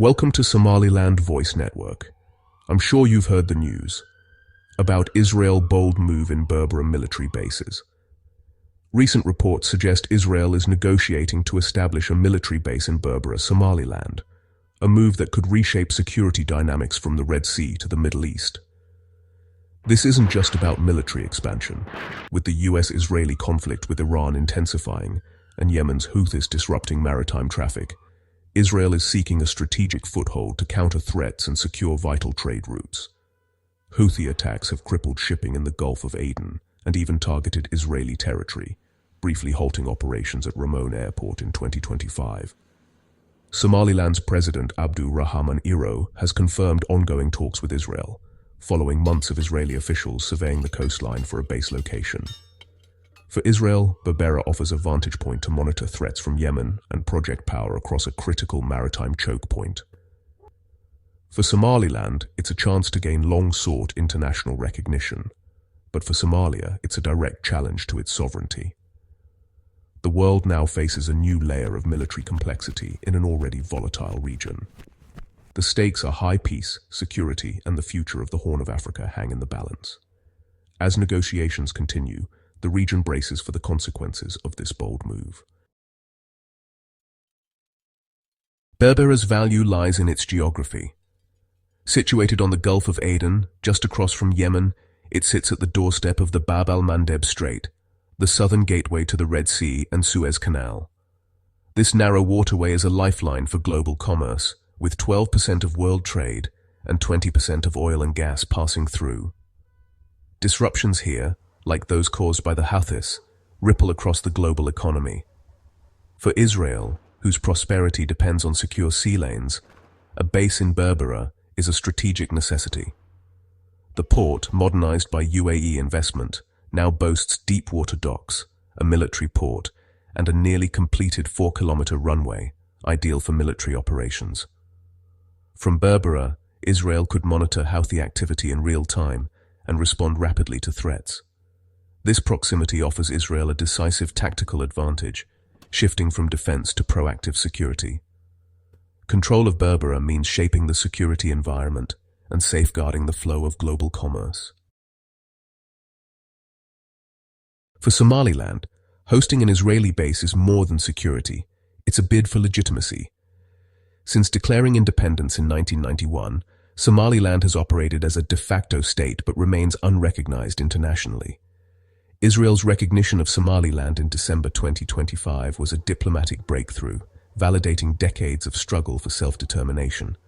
Welcome to Somaliland Voice Network. I'm sure you've heard the news about Israel's bold move in Berbera military bases. Recent reports suggest Israel is negotiating to establish a military base in Berbera, Somaliland, a move that could reshape security dynamics from the Red Sea to the Middle East. This isn't just about military expansion, with the US-Israeli conflict with Iran intensifying and Yemen's Houthis disrupting maritime traffic. Israel is seeking a strategic foothold to counter threats and secure vital trade routes. Houthi attacks have crippled shipping in the Gulf of Aden and even targeted Israeli territory, briefly halting operations at Ramon Airport in 2025. Somaliland's President Abdu Rahman Iro has confirmed ongoing talks with Israel, following months of Israeli officials surveying the coastline for a base location. For Israel, Berbera offers a vantage point to monitor threats from Yemen and project power across a critical maritime choke point. For Somaliland, it's a chance to gain long-sought international recognition, but for Somalia, it's a direct challenge to its sovereignty. The world now faces a new layer of military complexity in an already volatile region. The stakes are high: peace, security, and the future of the Horn of Africa hang in the balance. As negotiations continue, the region braces for the consequences of this bold move. Berbera's value lies in its geography. Situated on the Gulf of Aden, just across from Yemen, it sits at the doorstep of the Bab al-Mandeb Strait, the southern gateway to the Red Sea and Suez Canal. This narrow waterway is a lifeline for global commerce, with 12% of world trade and 20% of oil and gas passing through. Disruptions here, like those caused by the Houthis, ripple across the global economy. For Israel, whose prosperity depends on secure sea lanes, a base in Berbera is a strategic necessity. The port, modernized by UAE investment, now boasts deep-water docks, a military port, and a nearly completed 4-kilometer runway, ideal for military operations. From Berbera, Israel could monitor Houthi activity in real time and respond rapidly to threats. This proximity offers Israel a decisive tactical advantage, shifting from defense to proactive security. Control of Berbera means shaping the security environment and safeguarding the flow of global commerce. For Somaliland, hosting an Israeli base is more than security. It's a bid for legitimacy. Since declaring independence in 1991, Somaliland has operated as a de facto state but remains unrecognized internationally. Israel's recognition of Somaliland in December 2025 was a diplomatic breakthrough, validating decades of struggle for self-determination.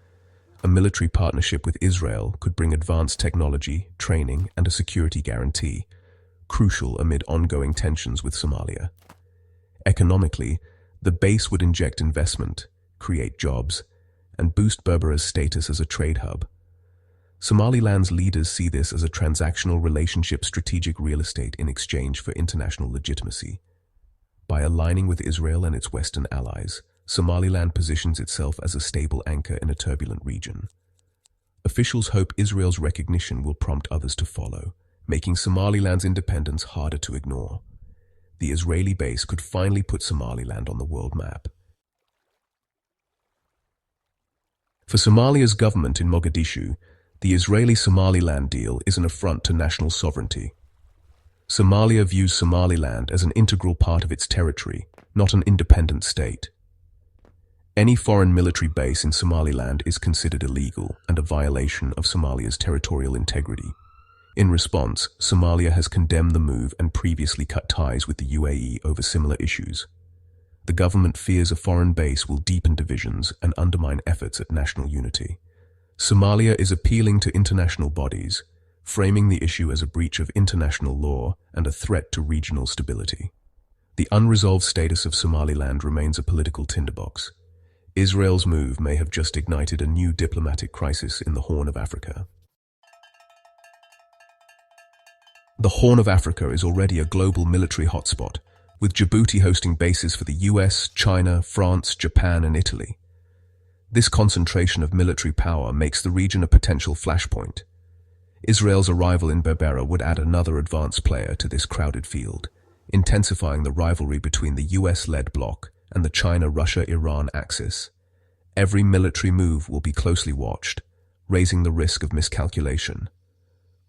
A military partnership with Israel could bring advanced technology, training, and a security guarantee, crucial amid ongoing tensions with Somalia. Economically, the base would inject investment, create jobs, and boost Berbera's status as a trade hub. Somaliland's leaders see this as a transactional relationship, strategic real estate in exchange for international legitimacy. By aligning with Israel and its Western allies, Somaliland positions itself as a stable anchor in a turbulent region. Officials hope Israel's recognition will prompt others to follow, making Somaliland's independence harder to ignore. The Israeli base could finally put Somaliland on the world map. For Somalia's government in Mogadishu, the Israeli-Somaliland deal is an affront to national sovereignty. Somalia views Somaliland as an integral part of its territory, not an independent state. Any foreign military base in Somaliland is considered illegal and a violation of Somalia's territorial integrity. In response, Somalia has condemned the move and previously cut ties with the UAE over similar issues. The government fears a foreign base will deepen divisions and undermine efforts at national unity. Somalia is appealing to international bodies, framing the issue as a breach of international law and a threat to regional stability. The unresolved status of Somaliland remains a political tinderbox. Israel's move may have just ignited a new diplomatic crisis in the Horn of Africa. The Horn of Africa is already a global military hotspot, with Djibouti hosting bases for the US, China, France, Japan, and Italy. This concentration of military power makes the region a potential flashpoint. Israel's arrival in Berbera would add another advanced player to this crowded field, intensifying the rivalry between the US-led bloc and the China-Russia-Iran axis. Every military move will be closely watched, raising the risk of miscalculation.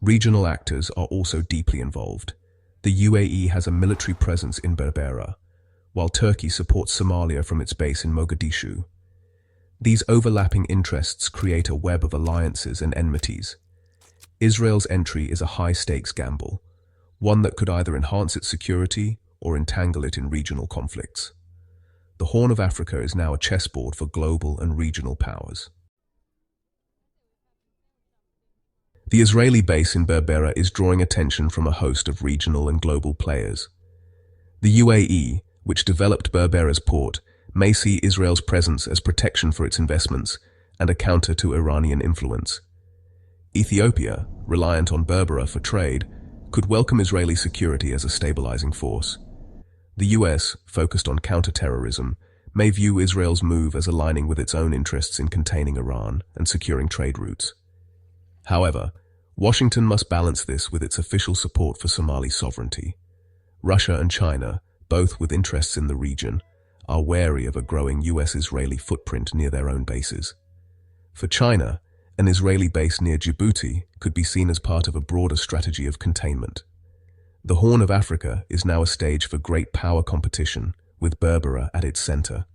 Regional actors are also deeply involved. The UAE has a military presence in Berbera, while Turkey supports Somalia from its base in Mogadishu. These overlapping interests create a web of alliances and enmities. Israel's entry is a high-stakes gamble, one that could either enhance its security or entangle it in regional conflicts. The Horn of Africa is now a chessboard for global and regional powers. The Israeli base in Berbera is drawing attention from a host of regional and global players. The UAE, which developed Berbera's port, may see Israel's presence as protection for its investments and a counter to Iranian influence. Ethiopia, reliant on Berbera for trade, could welcome Israeli security as a stabilizing force. The US, focused on counterterrorism, may view Israel's move as aligning with its own interests in containing Iran and securing trade routes. However, Washington must balance this with its official support for Somali sovereignty. Russia and China, both with interests in the region, are wary of a growing US-Israeli footprint near their own bases. For China, an Israeli base near Djibouti could be seen as part of a broader strategy of containment. The Horn of Africa is now a stage for great power competition, with Berbera at its center.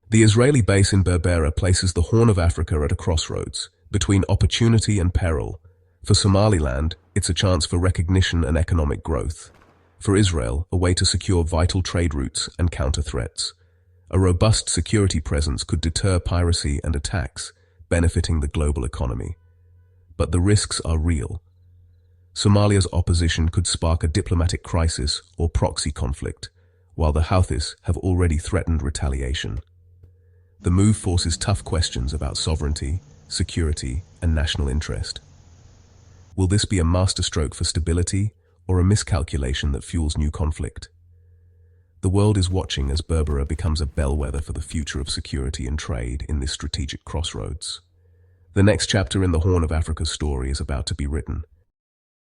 The Israeli base in Berbera places the Horn of Africa at a crossroads, between opportunity and peril. For Somaliland, it's a chance for recognition and economic growth. For Israel, a way to secure vital trade routes and counter threats. A robust security presence could deter piracy and attacks, benefiting the global economy. But the risks are real. Somalia's opposition could spark a diplomatic crisis or proxy conflict, while the Houthis have already threatened retaliation. The move forces tough questions about sovereignty, security, and national interest. Will this be a masterstroke for stability or a miscalculation that fuels new conflict? The world is watching as Berbera becomes a bellwether for the future of security and trade in this strategic crossroads. The next chapter in the Horn of Africa's story is about to be written,